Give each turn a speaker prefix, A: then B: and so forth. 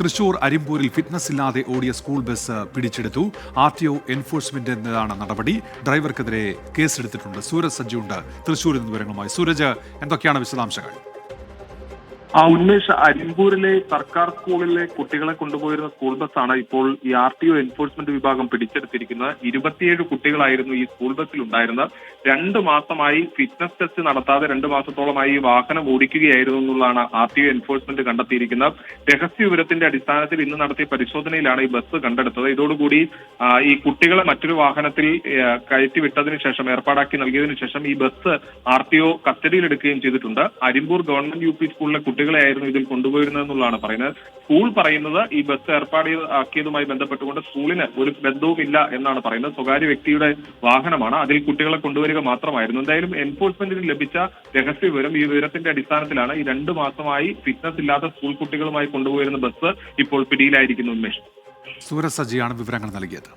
A: Thrissur അരിമ്പൂരിൽ fitness ഇല്ലാതെ ഓടിയ school bus പിടിച്ചെടുത്തു. RTO എൻഫോഴ്സ്മെന്റിന്റേതാണ് നടപടി. ഡ്രൈവർക്കെതിരെ കേസെടുത്തിട്ടുണ്ട്. സൂരജ് സജ്ജിയുണ്ട് തൃശൂരിൽ നിന്ന് വിവരങ്ങളുമായി. സൂരജ്, എന്തൊക്കെയാണ് വിശദാംശങ്ങൾ?
B: ഉന്മേഷ്, അരിമ്പൂരിലെ സർക്കാർ സ്കൂളിലെ കുട്ടികളെ കൊണ്ടുപോയിരുന്ന സ്കൂൾ ബസ്സാണ് ഇപ്പോൾ ഈ RTO എൻഫോഴ്സ്മെന്റ് വിഭാഗം പിടിച്ചെടുത്തിരിക്കുന്നത്. 27 കുട്ടികളായിരുന്നു ഈ സ്കൂൾ ബസ്സിൽ ഉണ്ടായിരുന്നത്. 2 മാസമായി ഫിറ്റ്നസ് ടെസ്റ്റ് നടത്താതെ 2 മാസത്തോളമായി ഈ വാഹനം ഓടിക്കുകയായിരുന്നു എന്നുള്ളതാണ് RTO എൻഫോഴ്സ്മെന്റ് കണ്ടെത്തിയിരിക്കുന്നത്. രഹസ്യ വിവരത്തിന്റെ അടിസ്ഥാനത്തിൽ ഇന്ന് നടത്തിയ പരിശോധനയിലാണ് ഈ ബസ് കണ്ടെടുത്തത്. ഇതോടുകൂടി ഈ കുട്ടികളെ മറ്റൊരു വാഹനത്തിൽ കയറ്റിവിട്ടതിനു ശേഷം, ഏർപ്പാടാക്കി നൽകിയതിനു ശേഷം ഈ ബസ് RTO കസ്റ്റഡിയിലെടുക്കുകയും ചെയ്തിട്ടുണ്ട്. അരിമ്പൂർ ഗവൺമെന്റ് UP സ്കൂളിലെ കുട്ടികളെയായിരുന്നു ഇതിൽ കൊണ്ടുപോയിരുന്നതെന്നുള്ളതാണ് പറയുന്നത്. സ്കൂൾ പറയുന്നത് ഈ ബസ് ഏർപ്പാടാക്കിയതുമായി ബന്ധപ്പെട്ടുകൊണ്ട് സ്കൂളിന് ഒരു ബന്ധവുമില്ല എന്നാണ് പറയുന്നത്. സ്വകാര്യ വ്യക്തിയുടെ വാഹനമാണ്, അതിൽ കുട്ടികളെ കൊണ്ടുവരിക മാത്രമായിരുന്നു. എന്തായാലും എൻഫോഴ്സ്മെന്റിന് ലഭിച്ച രഹസ്യ വിവരം, ഈ വിവരത്തിന്റെ അടിസ്ഥാനത്തിലാണ് ഈ 2 മാസമായി ഫിറ്റ്നസ് ഇല്ലാത്ത സ്കൂൾ കുട്ടികളുമായി കൊണ്ടുപോയിരുന്ന ബസ് ഇപ്പോൾ പിടിയിലായിരിക്കുന്നു. ഉന്മേഷ്,
A: സൂരജ് സജ്ജിയാണ് വിവരങ്ങൾ നൽകിയത്.